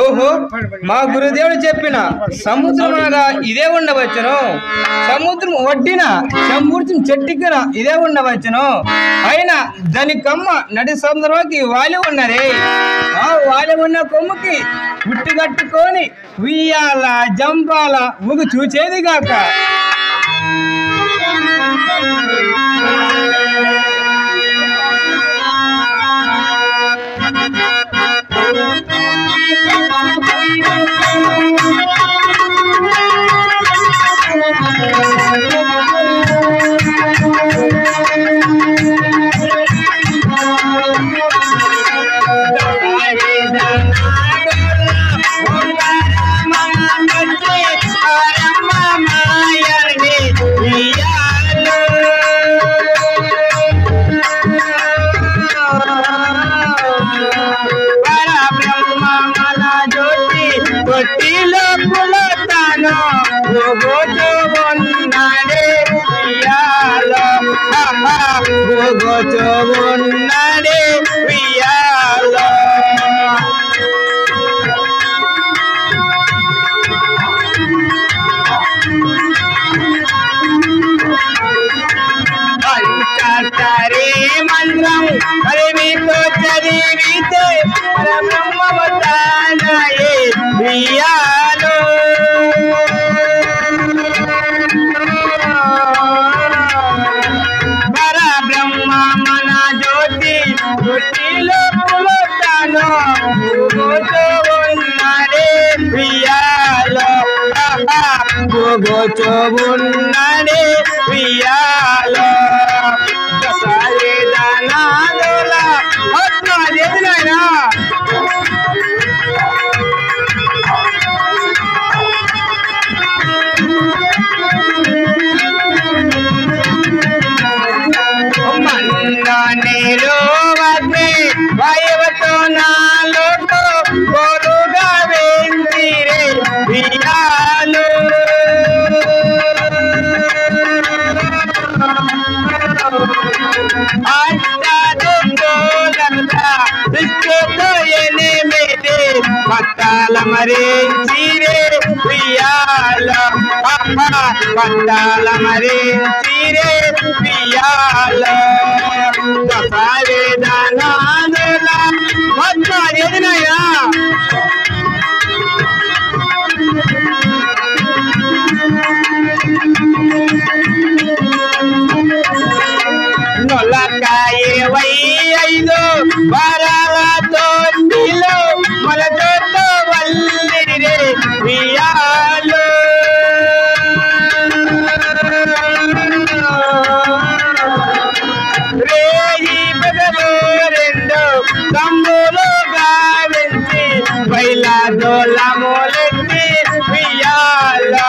ఓహో, మా గురుదేవుడు చెప్పిన సముద్రం అనగా ఇదే ఉండవచ్చును, సముద్రం ఒడ్డిన సంపూర్తి చెట్టుకిన ఇదే ఉండవచ్చును. అయినా దాని కొమ్మ నడి సముద్రంలోకి వాలి ఉన్నదే, ఆ వాలి ఉన్న కొమ్ముకి గుట్టు కట్టుకొని ఉయ్యాల జంపాల ఊగు చూచేది గాక. గోచోబున్నడే వియాలో దసరేదనాదోల ఆత్మ చేసినాయనా. మన్నానేలో వద్దే వాయువతో నాలోతో కోరుగా వెందిరే వియాలో పట్టాల మరే చీరే పియాల పట్టాల మరే చీరే పియాల దసరేదనాదోల మొత్త ఎదినయా. నొల్లకాయ 25 వారాలతో మొలతో వల్లిరే వియాలో రేయి బదలు రెండు తమ్ములు గావించి బయలాదోల మూలెత్తి వియాలో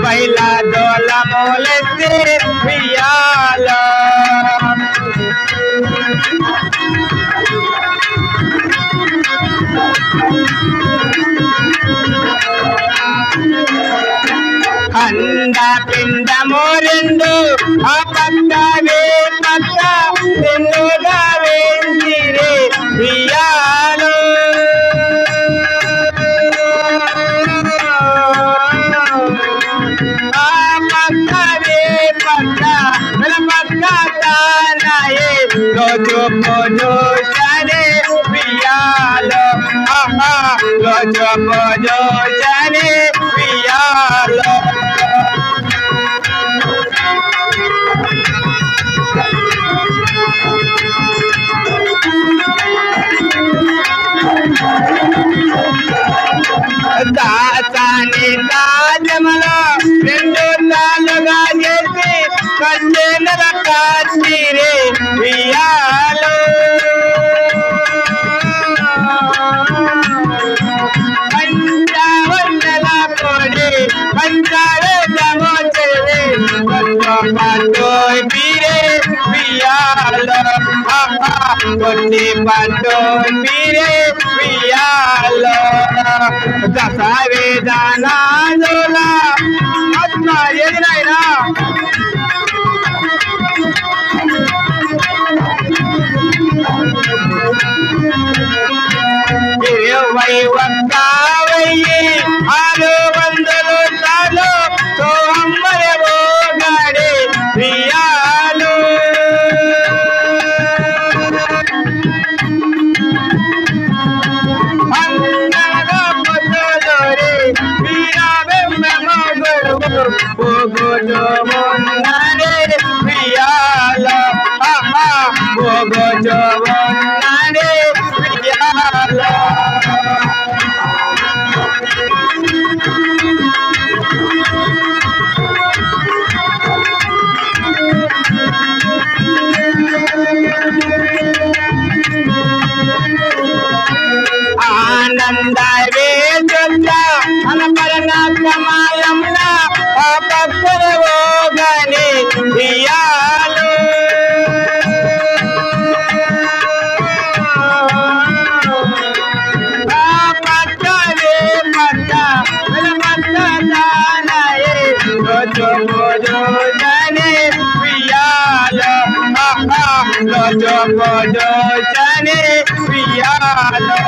బయలాదోల మూలెత్తి వియాలో అంద పిండము రెండు ఆ పక్క వే పక్క రెండుగా వెంచిరే వియాలో ఆ పక్క వే పక్క పక్క తానాయే రోజు లోచపోజోచని ఉయ్యాలో దాసాని రాజములో రెండు తాలుగా చేసి కన్నెల కాచిరే ఉయ్యాలో పంచవందల కోడి పంచావేదమో చెవి పట్టోయ్ పీరే ఉయ్యాలో కొట్టి పట్టోయ్ పీరే ఉయ్యాలో దశవేదనాదుల ఆత్మ ఎదినైనా ఇరవై ఒక్క వెయ్యి 600 సార్లు సోమరవో గాడి ప్రియాలు అందరగా పొద్దులూరి వీరాబెమ్మెమో గొడుగు పోగొట్టు మొన్నడే ప్రియాలు పోగొట్టు మొన్నడే ప్రియాలు ఆనంద వేదుల అనపరణ కమాలంన పక్కరవో గని ప్రియాలు పక్కవే పక్క దానయే లోచపోజోచని ప్రియాలు లోచపోజోచని ప్రియాలు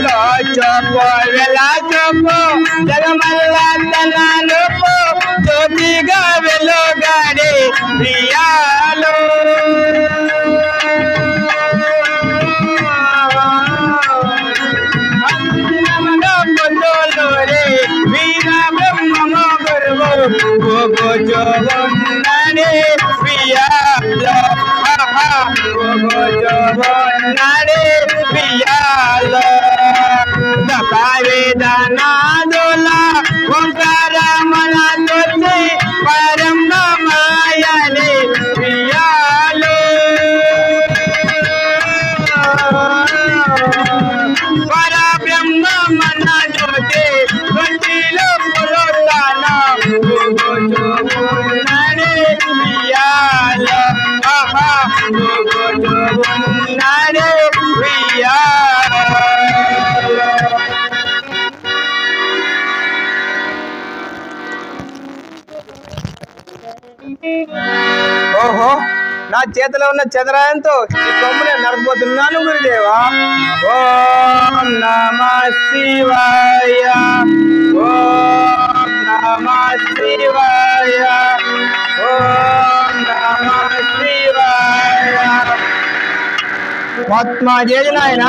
లోచపో వెలాచపో జగమల్లాతనాలుపో జ్యోతిగా వెలుగాడే ప్రియాలు అందముగా పొద్దులూరి వీరాబెమ్మెమో గొడుగు పోగొట్టు మొన్నడే ప్రియాలు పోగొట్టు మొన్నడే ప్రియాలు దశవేదనాదుల ఓంకారమణ తొచ్చి పరబ్రహ్మమాయని ప్రియాలు పరబ్రహ్మమన జ్యోతి గొంతిలో పురోతాన పోగొట్టు మొన్నడే ప్రియాలు పోగొట్టు మొన్నడే ప్రియాలు ఓహో నా చేతిలో ఉన్న చదరాయంతో ఈ కొమ్మునే నరకపోతున్నాను గురుదేవా. ఓం నమః శివాయ, ఓం నమః శివాయ, ఓం నమః శివాయ. మహాత్మా చేసిన ఆయన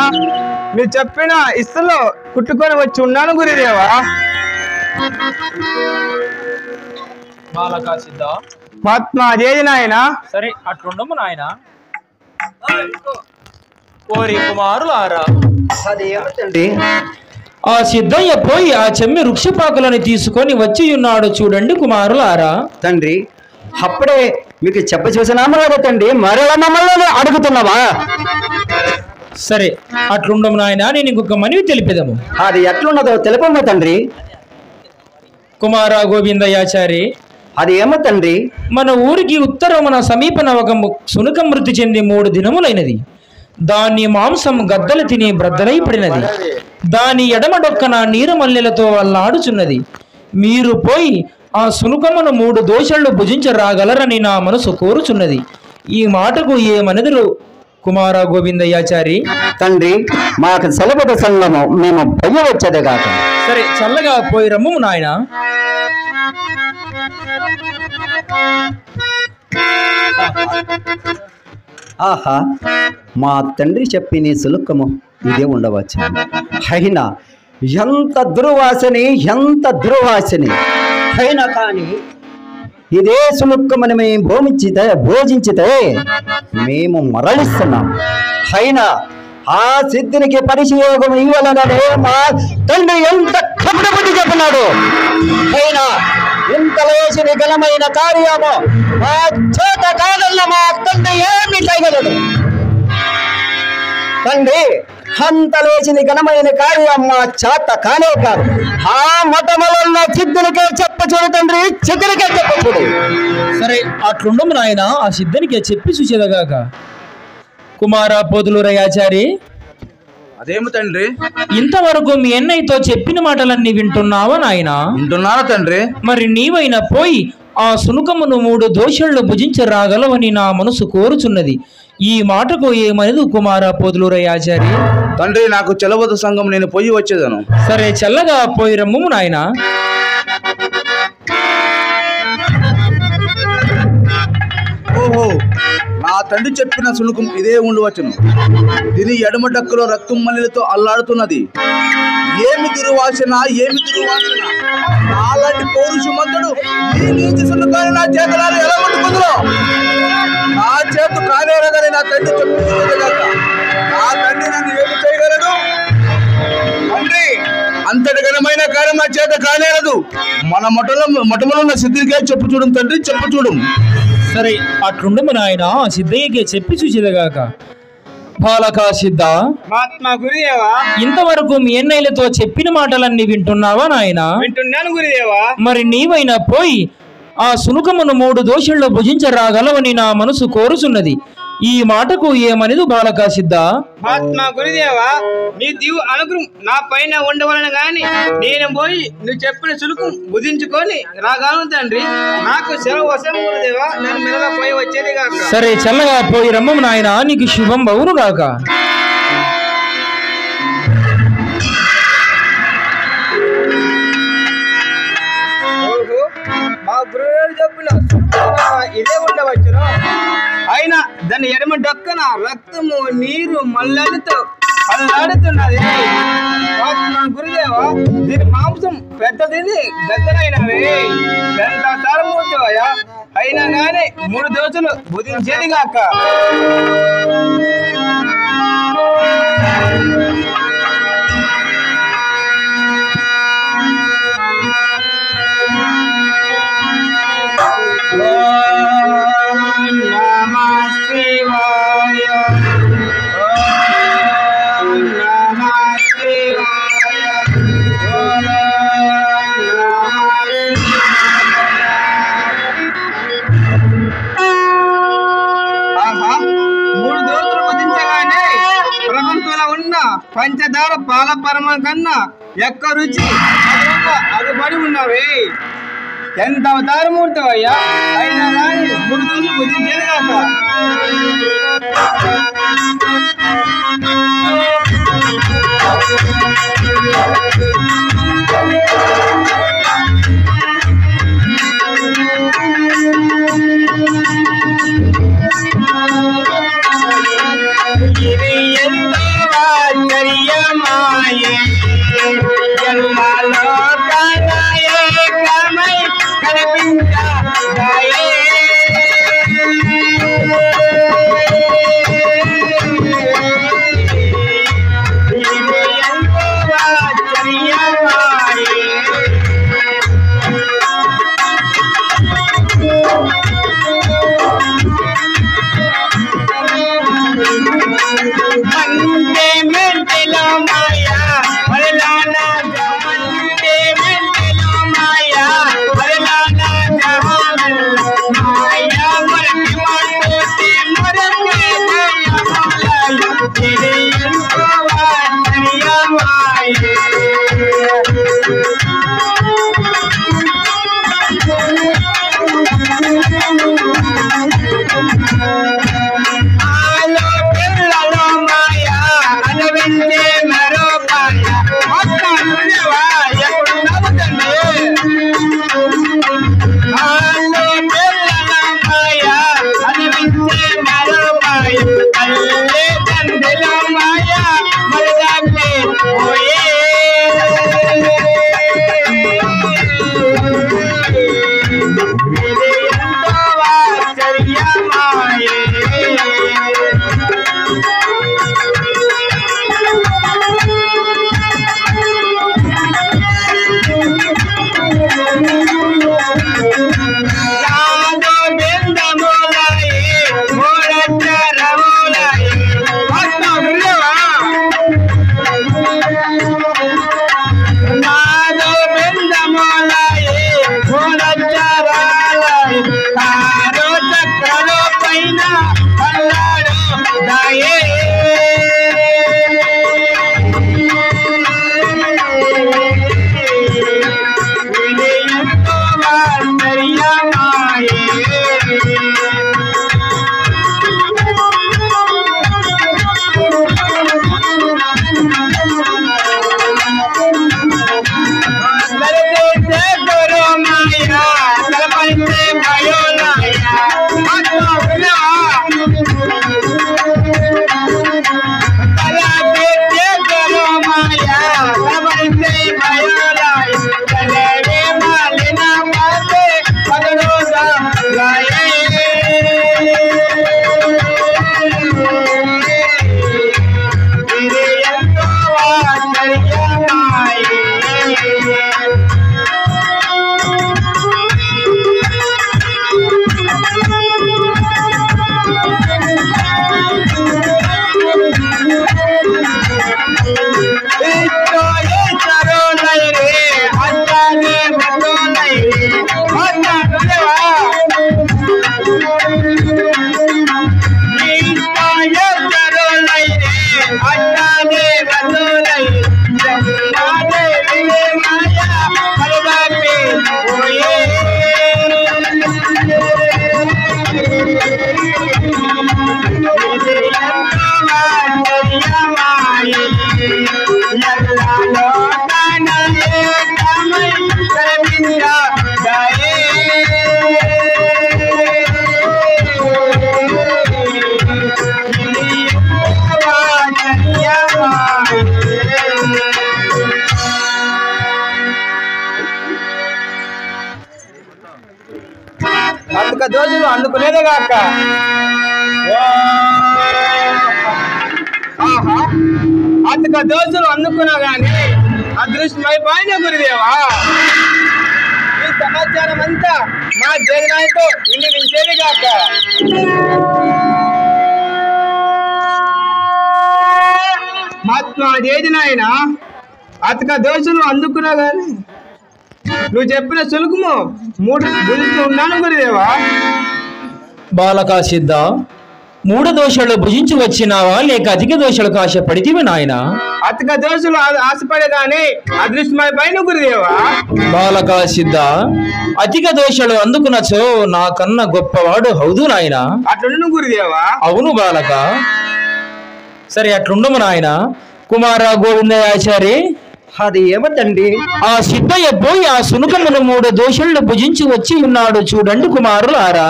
మీరు చెప్పిన ఇస్తులో కుట్టుకొని వచ్చి ఉన్నాను గురుదేవా. మహాత్మా చేసిన ఆయన సరే అట్లుండము నాయన. ఓరి కుమారులారా, ఆ సిద్ధయ్య పోయి ఆ చెమ్మి వృక్షపాకులను తీసుకొని వచ్చి ఉన్నాడు చూడండి కుమారులారా. తండ్రి, అప్పుడే మీకు చెప్ప చూసినాము కదా తండ్రి, మరలా మమ్మల్ని అడుగుతున్నావా? సరే అట్లుండము నాయన, నేను ఇంకొక మనవి తెలిపేదము. అది ఎట్లున్నదో తెలుపమ్మ తండ్రి. కుమార గోవిందయాచారి, అది ఏమో తండ్రి? మన ఊరికి ఉత్తరమున సమీపన ఒక శునక మృతి చెంది 3 దినములైనది. దాని మాంసం గద్దలు తిని బ్రద్దలై పడినది. దాని ఎడమడొక్కన నీరమల్లెలతో అల్లాడుచున్నది. మీరు పోయి ఆ శునకమును 3 దోషళ్ళు భుజించ రాగలరని నా మనసు కోరుచున్నది. ఈ మాటకు ఏమనెదరు కుమార గోవిందయ్యాచారి. తండ్రి మాకు సెలవుట సంగము మేము పోయి వచ్చేదే కాక. సరే చల్లగా పోయి రమ్ము నాయన. ఆహా, మా తండ్రి చెప్పి నీ సులుకము ఇదే ఉండవచ్చు. అయినా ఎంత దుర్వాసని అయినా కానీ ఇదే సులుక్కమని మేము భోజించితే మేము మరణిస్తున్నాం. అయినా ఆ సిద్ధునికి పరిచయోగం ఇవ్వాలనే మా తండ్రి ఎంత కపటపడి చెప్పినాడు. అయినా ఇంత లేచిన గలమైన కార్యము మా చేత కాదన్న మా తండ్రి ఏమి చేయగలడు. తండ్రి అంత లేచిన ఘనమైన కార్యం మా చేత కానే కాదు. ఆ మతములున్న సిద్ధునికే చెప్పచూడు తండ్రి, సిద్ధునికే చెప్పచూడు. సరే అట్లుండము నాయన, ఆ సిద్ధనికే చెప్పి చూసేదగాక. కుమార పోతులూరయాచారి, అదేమి తండ్రి? ఇంతవరకు మీ అన్నయ్యతో చెప్పిన మాటలన్నీ వింటున్నావా నాయన? వింటున్నాను తండ్రి. మరి నీవైనా పోయి ఆ సునుకమును 3 దోషులను భుజించి రాగలవని నా మనసు కోరుచున్నది. ఈ మాటకు ఏమనదు కుమార పోతులూరయాచారి? తండ్రి నాకు చెలవదు సంఘం, నేను పోయి వచ్చేదను. సరే చల్లగా పోయి రమ్ము నాయన. ఓహో, నా తండ్రి చెప్పిన సునుకం ఇదే ఉండవచ్చును. దీని ఎడమ డక్కులో రక్తం మల్లెలతో అల్లాడుతున్నది. ఏమి దుర్వాసన, ఏమి దుర్వాసన! అలాంటి పౌరుషమంతుడు ఈ నీతి సునుకాన్ని నా చేతులారా ఎలా పట్టుకుందో? నా చేతు కానేరదని నా తండ్రి చెప్పుకోలేక నా తండ్రి నన్ను ఏమి చేయగలడు? తండ్రి, అంతటి ఘనమైన కార్యం నా చేత కానేరదు. మన మఠములున్న సిద్ధికే చెప్పు చూడం తండ్రి, చెప్పు చూడం. సరే అట్లుండము నాయన, సిద్ధయ్యకే చెప్పి చూసేదగాక. బాలక సిద్ధ, మహాత్మా గురుదేవా, ఇంతవరకు మీ అన్నయ్యలతో చెప్పిన మాటలన్నీ వింటున్నావా నాయన? వింటున్నాను గురుదేవా. మరి నీవైనా పోయి ఆ సునుకమును 3 దోషుల్లో భుజించరాగలవని నా మనసు కోరుచున్నది. ఈ మాటకు ఏమనిదు బాలక సిద్ధ? మహాత్మా గురుదేవా, నీ దివు అనుగ్రహం నా పైన ఉండవలను గాని నేను పోయి నువ్వు చెప్పిన సులుకు బుధించుకొని రాగలను తండ్రి. నాకు సెలవు వశం గురుదేవా, నేను మెల్లగా పోయి వచ్చేది కాక. సరే చల్లగా పోయి రమ్మము నాయన, నీకు శుభం బవును గాక. మా గురువు చెప్పిన ఇదే ఉండవచ్చును. అయినా దాని ఎడమ డక్కన రక్తము నీరు మల్లెలతో అల్లాడుతున్నది. మా గురుదేవా, దీని మాంసం పెద్దది, గద్దలైనవి. ఎంత తరమూర్తివయ్యా, అయినా గాని 3 దోషులు బుధించేది గాక. పంచదార పాల పరమ కన్నా ఎక్క రుచి అదుపడి ఉన్నవి. ఎంత అవతారమూర్తవయ్యా, అయినా కానీ 3 దోషులు బుధించేది కాక. వింటే మరో పాయ గురుదేవా ఎక్కడున్నావు తండ్రి ఆలో పిల్లలమ్మాయ అది వింటే మరో పాయ అల్లే తండ్రిలమ్మాయ మరదాకే పోయే అతక దోషులు అందుకునేదే కాక అతక దోషులు అందుకున్నా గాని అదృష్టమైపోయిన గురుదేవా ఈ సమాచారం అంతా మా జగనాయతో వినిపించేది కాక అదేది నాయన అతక దోషులు అందుకున్నా గాని నువ్వు చెప్పిన సులుకుము 3 గురించి ఉన్నాను గురుదేవా. బాలకా సిద్ధ, 3 దోషాలు భుజించి వచ్చినావా లేక అధిక దోషాలకు ఆశపడితివి నాయన? అధిక దోషులు ఆశపడగానే అదృష్టమైపోయిన గురుదేవా. బాలకా సిద్ధ, అధిక దోషాలు అందుకునచో నాకన్నా గొప్పవాడు హౌదు నాయన. అట్లుండు గురుదేవా. అవును బాలక, సరే అట్లుండము నాయన. కుమార గోవిందయాచారి, అది ఏమిటండి? ఆ సిద్ధయ్య పోయి ఆ సునుకమును 3 దోషులను భుజించి వచ్చి ఉన్నాడు చూడండి కుమారులారా.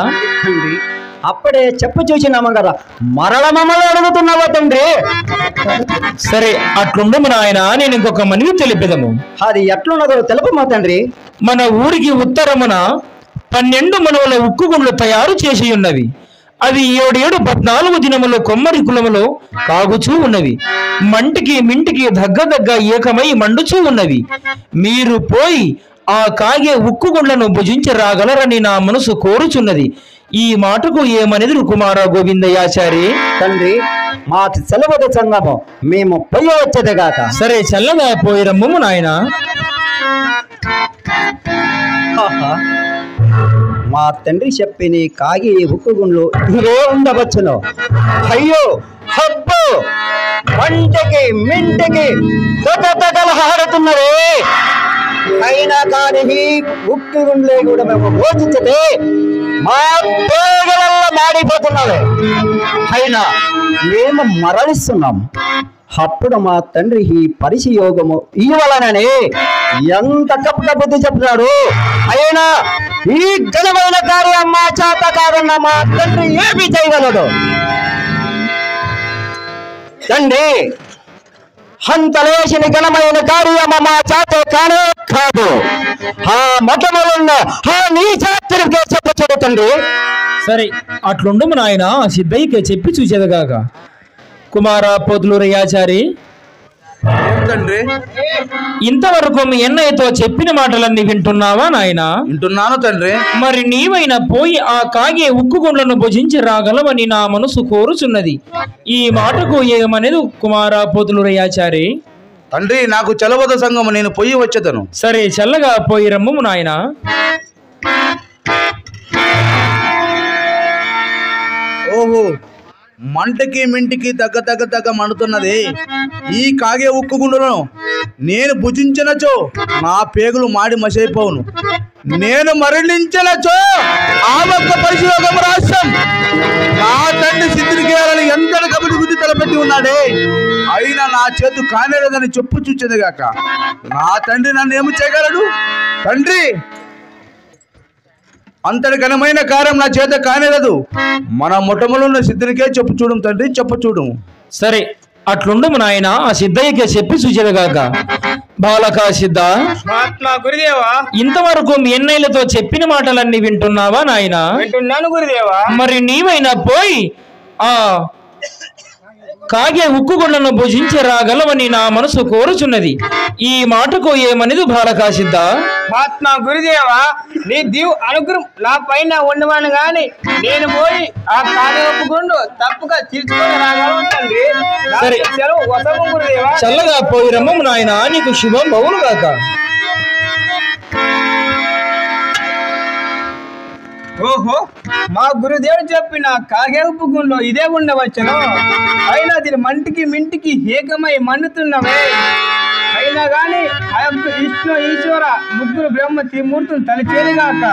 అప్పుడే చెప్పు చూసినాము కదా, మరల మమ్మల్ని అడుగుతున్నావా తండ్రి? సరే అట్లుండము నాయన, నేను ఇంకొక మనవి తెలిపెదము. అది ఎట్లున్నదో తెలుపమా తండ్రి. మన ఊరికి ఉత్తరమున 12 మనువుల ఉక్కు గుండ్లు తయారు చేసి ఉన్నవి. అవి 7-14 దినముల కొమ్మరి కులములో కాగుచూ ఉన్నవి. మంటికి మింటికి దగ్గ ఏకమై మండుచూ ఉన్నవి. మీరు పోయి ఆ కాగే ఉక్కు గుండ్లను భుజించి రాగలరని నా మనసు కోరుచున్నది. ఈ మాటకు ఏమనేది కుమార గోవిందయాచారి? తండ్రి, మా సెలవు సంగము మేము పోయి వచ్చేదిగాక. సరే చల్లగా పోయి రమ్ము నాయన. మా తండ్రి చెప్పిన కాగి ఉక్కుగుండ్లు ఇవే ఉండవచ్చును. అయ్యో హబ్బు, మంటకి మింటికి తగలహాడుతున్నదే. అయినా కానీ ఉక్కుగుండ్లే కూడా మేము భోజించదే మా పేగలల్లో మాడిపోతున్నది. అయినా మేము మరణిస్తున్నాం. అప్పుడు మా తండ్రి ఈ పరిశయోగము ఇవ్వాలనని ఎంత కపట బుద్ధి చెప్తున్నాడు. అయినా ఈ ఘనమైన కార్యం మా చేత కాదన్న మా తండ్రి ఏమి చేయగలడు? తండ్రి హంతలేసిన ఘనమైన కార్యం మా చేత కానే కాదు. ఆ మఠములున్న ఆ నీ చాతురికే చెప్పచ్చు తండ్రి. సరే అట్లుండము నాయన, సిద్ధయ్యకే చెప్పి చూసేదగాక. కుమార పోతులూరయ్యాచారి, తండ్రి ఇంతవరకు మీ అన్నయ్యతో చెప్పిన మాటలన్నీ వింటున్నావా నాయనా? వింటున్నాను తండ్రి. మరి నీవైనా పోయి ఆ కాగే ఉక్కు గుండ్లను భుజించి రాగలవని నా మనసు కోరుచున్నది. ఈ మాటకు ఏమనేది కుమార పోతులూరయ్యాచారి? తండ్రి నాకు చలవద సంగము, నేను పొయ్యి వచ్చేదను. సరే చల్లగా పోయి రమ్ము నాయనా. ఓహో, మంటకి మింటికి తగ్గ మండుతున్నది. ఈ కాగే ఉక్కు గుండులను నేను భుజించినచో నా పేగులు మాడి మసైపోవును. నేను మరణించినచో ఆ ఒక్క పరిశోగం రహస్యం నా తండ్రి సిద్ధిరికేయాలని ఎంత కబడి బుద్ధి తలపెట్టి ఉన్నాడే. అయినా నా చేతు కానేలేదని చెప్పు చూచేదిగాక నా తండ్రి నన్ను ఏమి చేయగలడు? తండ్రి అంతటి ఘనమైన కార్యం నా చేత కానేలేదు. మన మొట్టమొదలున్న సిద్ధునికే చెప్పు చూడం తండ్రి, చెప్పు చూడము. సరే అట్లుండము నాయన, ఆ సిద్ధయ్యకే చెప్పి చూచేదగాక. బాలక సిద్ధ, గురుదేవా, ఇంతవరకు మీ అన్నయ్యలతో చెప్పిన మాటలన్నీ వింటున్నావా నాయన? వింటున్నాను గురుదేవా. మరి నీవైనా పోయి ఆ కాగే ఉక్కు గుండను భుజించి రాగలవని నా మనసు కోరుచున్నది. ఈ మాటకు ఏమనిది బాలక సిద్ధ? మహాత్మా గురుదేవా, నీ దీవు అనుగ్రహం నా పైన ఉండవాను గాని నేను పోయి ఆ కాగే ఒప్పుకుంటూ తప్పుగా తీర్చుకొని రాగలను తండ్రి. సరే. సెలవు వసము గురుదేవా. చల్లగా పోయి రమ్మము నాయన, నీకు శుభం బహును గాక. ఓహో, మా గురుదేవుడు చెప్పిన కాగేపు గుండెలో ఇదే ఉండవచ్చును. అయినా దీని మంటికి మింటికి ఏకమై మండుతున్నవే. అయినా గాని ఆ యొక్క విష్ణు ఈశ్వర ముగ్గురు బ్రహ్మ త్రిమూర్తులు తలచేదిగాక.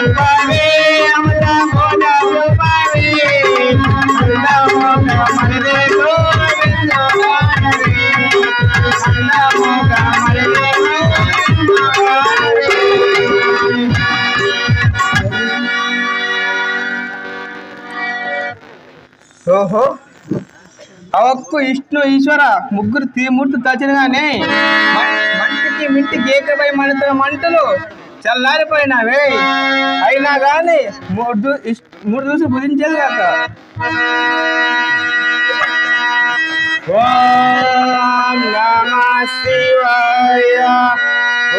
Bye. ఓహో అవక్కు విష్ణు ఈశ్వర ముగ్గురు త్రిమూర్తి తచ్చినగానే మంటికి మింటికి ఏకపై మండుతున్న మంటలు చల్లారిపోయినావే. అయినా కానీ మూడు దూసులు బుధించేది కాక. ఓం నమః శివాయ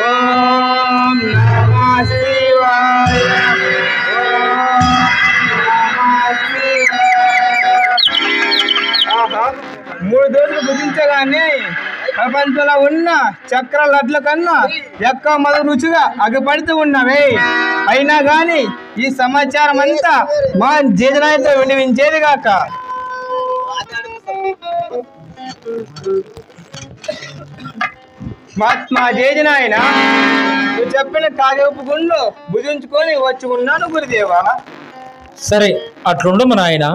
ఓం నమః శివాయ మూడు దోసులు భుజించగానే ప్రపంచంలో ఉన్న చక్ర లడ్ల కన్నా ఎక్కువ మధు రుచిగా అగపడుతూ ఉన్నవే. అయినా గాని ఈ సమాచారం అంతా మా జేజనాయతో వినిపించేది కాక. మా జేజనాయన నువ్వు చెప్పిన కాగేపు గుండు భుజించుకొని వచ్చి ఉన్నాను గురుదేవా. సరే అట్లుండు మా నాయన.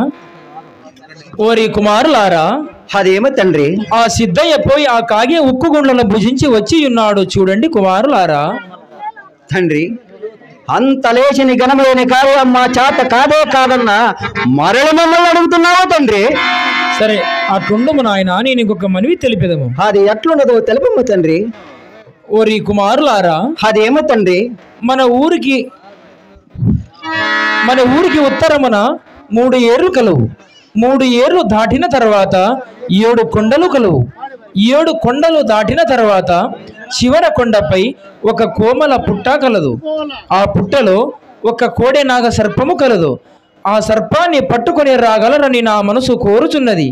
ఓరి కుమారులారా, అదేమో తండ్రి, ఆ సిద్ధయ్య పోయి ఆ కాగే ఉక్కు గుండ్లను భుజించి వచ్చి ఉన్నాడు చూడండి కుమారులారా. తండ్రి, అంత లేచిని ఘనమైన కార్యం మా చేత కాదే కాదన్నా మరల మమ్మల్ని అడుగుతున్నావా తండ్రి? సరే అట్లుండు మా నాయన, నేను ఇంకొక మనవి తెలిపేదము. అది ఎట్లుండదో తెలుపమ్మ తండ్రి. ఓరి కుమారులారా, అదేమో తండ్రి, మన ఊరికి ఉత్తరమున 3 ఏర్లు కలవు. 3 ఏర్లు దాటిన తర్వాత 7 కొండలు కలవు. 7 కొండలు దాటిన తర్వాత చివర కొండపై ఒక కోమల పుట్ట కలదు. ఆ పుట్టలో ఒక కోడెనాగ సర్పము కలదు. ఆ సర్పాన్ని పట్టుకొని రాగలరని నా మనసు కోరుచున్నది.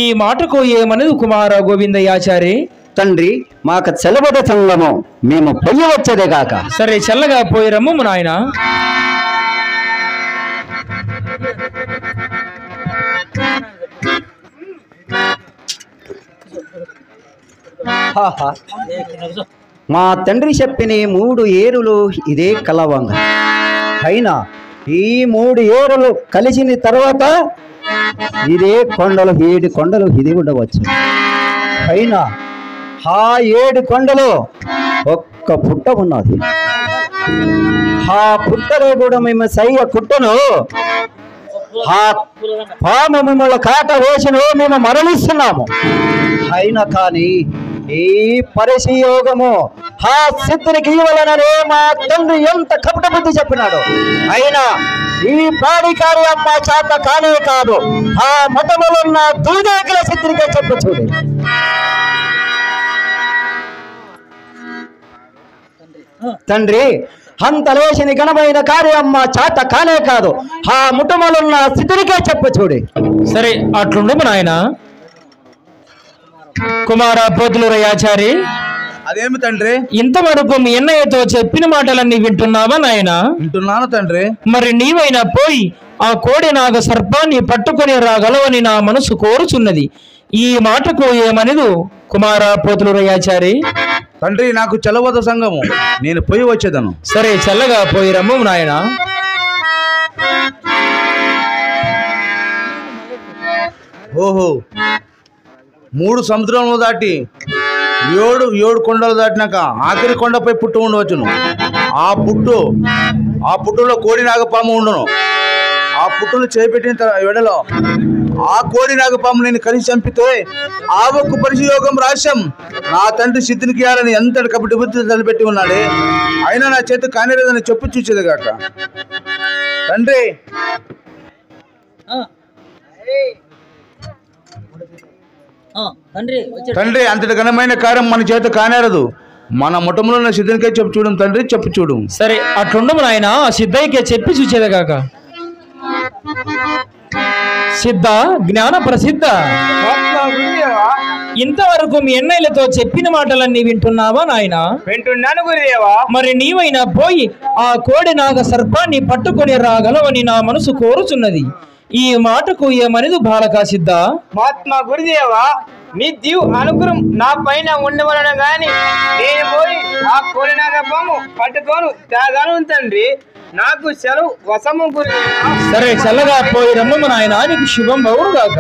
ఈ మాటకు ఏమనదు కుమార గోవిందయాచారి? తండ్రి, మాకు చెలబడ సంగము, మేము పొయ్యి వచ్చేదే కాక. సరే చల్లగా పోయి రమ్ము నాయన. మా తండ్రి చెప్పిన 3 ఏరులు ఇదే కలవంగ. అయినా ఈ 3 ఏరులు కలిసిన తర్వాత ఇదే కొండలు 7 కొండలు ఇది ఉండవచ్చు. అయినా ఆ 7 కొండలు ఒక్క పుట్ట ఉన్నది. ఆ పుట్టలో కూడా మేము సయ్య కుట్టను ఆ పాము మిమ్మల్ని కాట వేసినో మేము మరణిస్తున్నాము. అయినా కానీ ఈ పరిశయోగము ఆ సిద్ధునికి ఇవ్వాలననే మా తండ్రి ఎంత కపట బుద్ధి చెప్పినాడు. అయినా ఈ ప్రాణి కార్యం మా చేత కానే కాదు. ఆ మఠములో ఉన్న దుర్దేకుల సిద్ధునికే చెప్పు చూడు. తండ్రి, అంత లేచిన ఘనమైన కార్యం మా చేత కానే కాదు. ఆ ముఠములున్న స్థితినికే చెప్పు చూడు. సరే అట్లుండు నాయన. కుమార పోతులూరయాచారి, అదేమి తండ్రి? ఇంతవరకు మీ అన్నయ్యతో చెప్పిన మాటలన్నీ వింటున్నావా నాయన? వింటున్నాను తండ్రి. మరి నీవైనా పోయి ఆ కోడెనాగ సర్పాన్ని పట్టుకొని రాగలవని నా మనసు కోరుచున్నది. ఈ మాటకు ఏమనిదు కుమార పోతులూరయాచారి? తండ్రి, నాకు చలవద సంగము, నేను పోయి వచ్చేదను. సరే చల్లగా పోయి రమ్ము నాయన. ఓహో, 3 సముద్రములు దాటి 7 కొండలు దాటినాక ఆఖరి కొండపై పుట్టు ఉండవచ్చును. ఆ పుట్టులో కోడి నాగపాము ఉండును. ఆ పుట్టులు చేపెట్టిన వెడలో ఆ కోడి నాగపాము నేను కలిసి చంపితే ఆ ఒక్క పరిశయోగం రహస్యం నా తండ్రి సిద్ధునికి ఇవ్వాలని ఎంతటి కపటి బుద్ధి తలపెట్టి ఉన్నాడే. అయినా నా చేత కానేలేదని చెప్పు చూసేది కాక. తండ్రి, తండ్రి, అంతటి ఘనమైన కార్యం మన చేత కానేరదు. మన ముఠములో సిద్ధునికే చెప్పు చూడు తండ్రి, చెప్పు చూడు. సరే అట్లుండు నాయన, సిద్ధయ్యకే చెప్పి చూచేదేగాక. సిద్ధ జ్ఞాన ప్రసిద్ధ, ఇంతవరకు మీ అన్నయ్యలతో చెప్పిన మాటలన్నీ వింటున్నావా నాయన? వింటున్నాను గురుదేవా. మరి నీవైనా పోయి ఆ కోడెనాగ సర్పాన్ని పట్టుకొని రాగలవని నా మనసు కోరుచున్నది. ఈ మాటకు ఏమనిదు బాలకా సిద్ధ? మహాత్మా గురుదేవా, మీ దివ్ అనుగ్రహం నా పైన ఉండవలను గాని నేను పోయి ఆ కోడినాగపాము పట్టుకోను త్యాగాను తండ్రి. నాకు సెలవు వసము గురుదేవా. సరే చల్లగా పోయి రమ్మ నాయన, నీకు శుభం బౌరు గాక.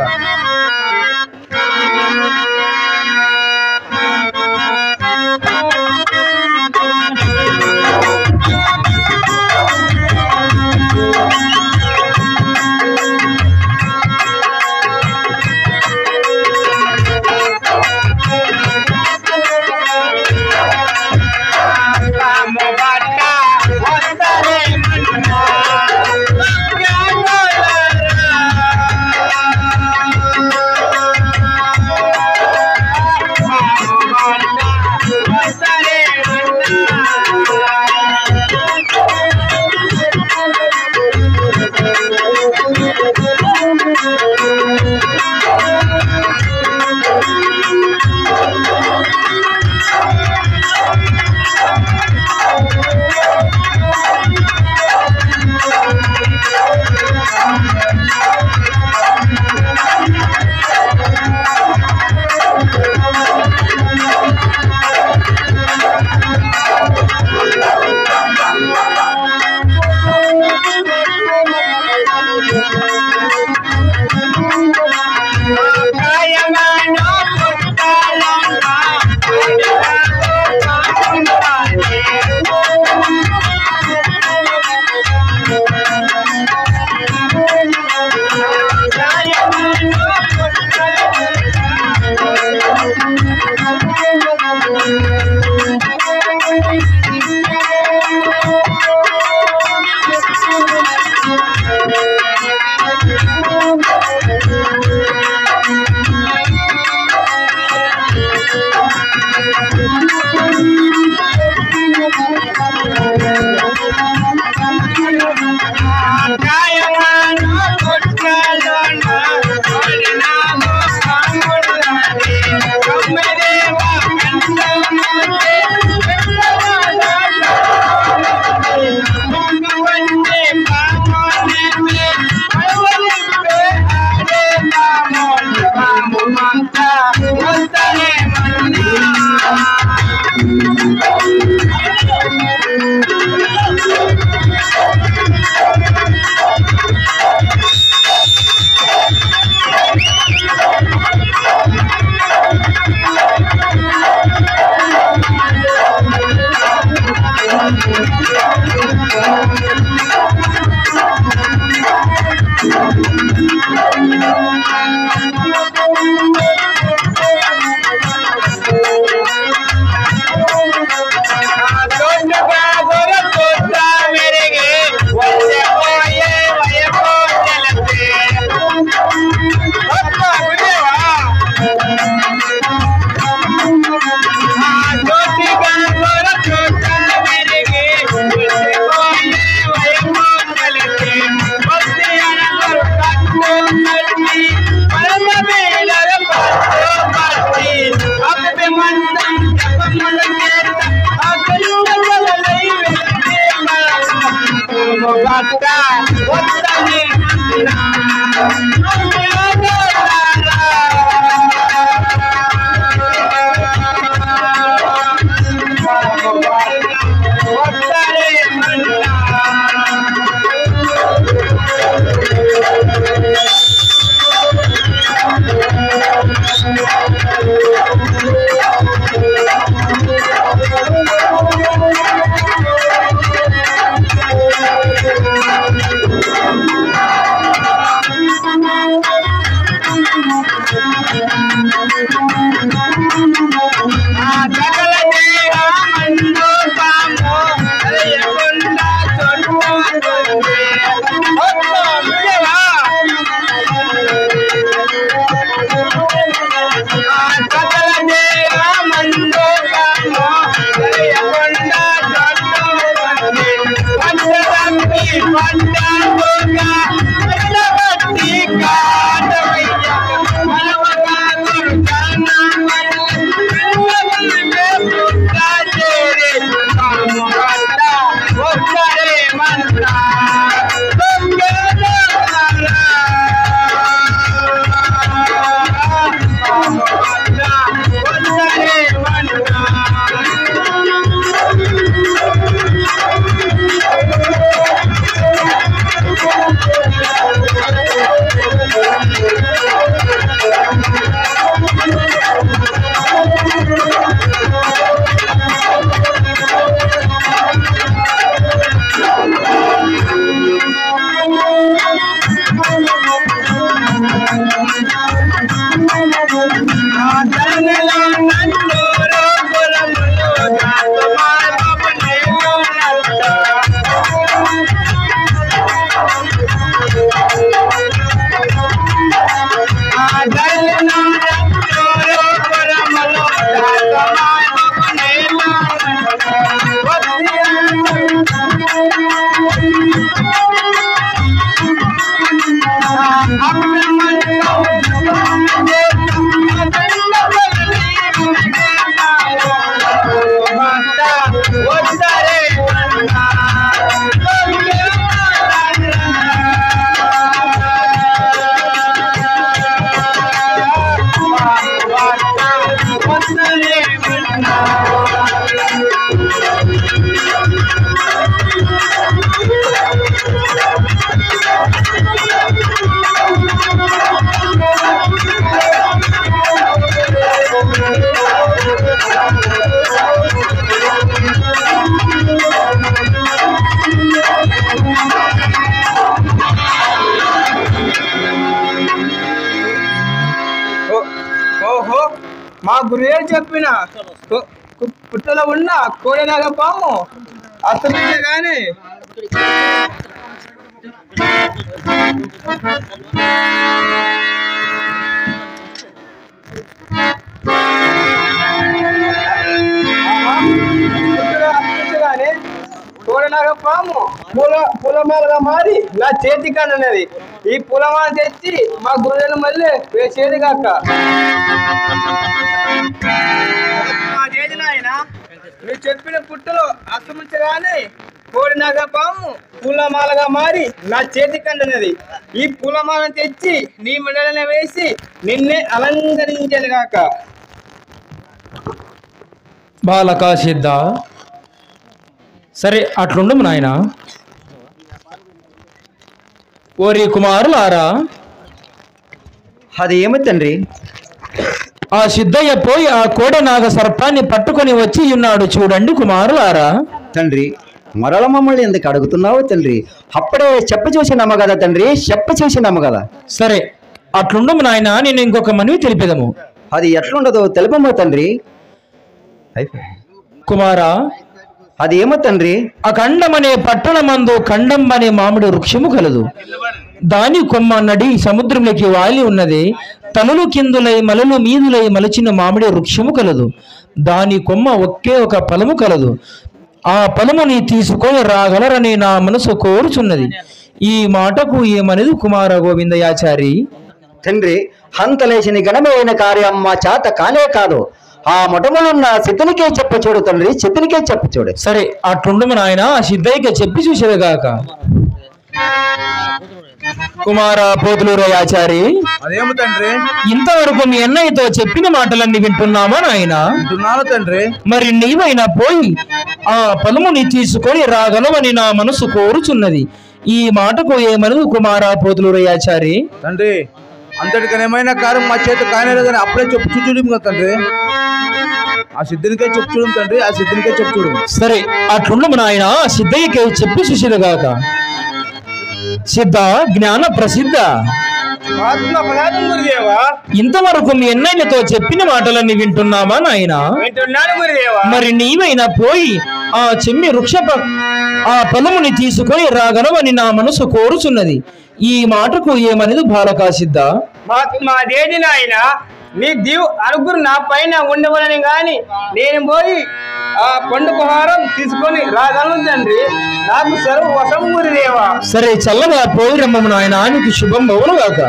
ఓహో, మా గురువు చెప్పిన పుట్టలో ఉన్న కోడెలాగా పాము అర్థమైంది కానీ కోడెలాగా పాము పులమాలుగా మారి నా చేతి కన్నది. ఈ పులమాల తెచ్చి మా గురువులను మళ్ళీ చేతి కాక నువ్వు చెప్పిన పుట్టలో అస్తమించగానే కోడినాగా పాము పూలమాలగా మారి నా చేతి కండనది. ఈ పూలమాలను తెచ్చి నీ మెడలను వేసి నిన్నే అలంకరించను గాక. బాలక సిద్ధ, సరే అట్లుండు నాయన. ఓరి కుమారులారా, అది ఏమి తండ్రి? ఆ సిద్ధయ్య పోయి ఆ కోడనాగ సర్పాన్ని పట్టుకొని వచ్చి ఉన్నాడు చూడండి కుమారులారా. తండ్రి, మరల మమ్మల్ని ఎందుకు అడుగుతున్నావు తండ్రి? అప్పుడే చెప్ప చూసినాము కదా తండ్రి, చెప్ప చూసినాము కదా. సరే అట్లుండు నాయన, నేను ఇంకొక మనవి తెలిపేదము. అది ఎట్లుండదో తెలుపమో తండ్రి. కుమారా, అది ఏమో తండ్రి? అఖండమనే పట్టణమందు ఖండం అనే మామిడి వృక్షము కలదు. దాని కొమ్మ నడి సముద్రంలోకి వాలి ఉన్నది. తలలు కిందులై మలలు మీదులై మలచిన మామిడి వృక్షము కలదు. దాని కొమ్మ ఒకే ఒక ఫలము కలదు. ఆ ఫలముని తీసుకొని రాగలరని నా మనసు కోరుచున్నది. ఈ మాటకు ఏమనేది కుమార గోవిందయాచారి? తండ్రి, హంతలేసిన ఘనమైన కార్యం మా చేత కానే కాదు. ఆ మొట్టమొదలున్న సిద్ధనికే చెప్ప చూడు తండ్రి, సిద్ధనికే చెప్ప చూడు. సరే అట్లుండు నాయన, సిద్ధయ్యకి చెప్పి చూసేదిగాక. కుమార పోతులూరయాచారి, అదేమి తండ్రి? ఇంతవరకు మీ అన్నయ్యతో చెప్పిన మాటలన్నీ వింటున్నామా నాయన? వింటున్నాను తండ్రి. మరి నీవైనా పోయి ఆ ఫలముని తీసుకొని రాగలవని నా మనసు కోరుచున్నది. ఈ మాటకు ఏమనదు కుమార పోతులూరయాచారి? తండ్రి, అంతటికనేమైనా కార్యం మా చేత కానేలేదని అప్పుడే చెప్పు చూడు కదా తండ్రి. ఆ సిద్ధునికే చెప్పు చూడు తండ్రి, ఆ సిద్ధునికే చెప్పు చూడు. సరే అట్లుండము నాయన, సిద్ధయ్యకే చెప్పి చూసేదిగాక. సిద్ధ జ్ఞాన ప్రసిద్ధ, మహాత్మా ప్రసాదం గురుదేవా. ఇంతవరకు మీ అన్నయ్యతో చెప్పిన మాటలన్నీ వింటున్నామా నాయన? వింటున్నాను గురుదేవా. మరి నీవైనా పోయి ఆ చెమ్మి ఆ ఫలముని తీసుకొని రాగలవని నా మనసు కోరుచున్నది. ఈ మాటకు ఏమనేది బాలకా సిద్ధ? మాదేది నాయన, నీ దీవు అనుగురు నా పైన ఉండవలని గాని నేను పోయి ఆ పండు పహారం తీసుకొని రాగలను తండ్రి. నాకు సెలవు వసం గురుదేవా. సరే చల్లగా పోయి రమ్మము నాయన, నీకు శుభం బవును గాక.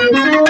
ఆ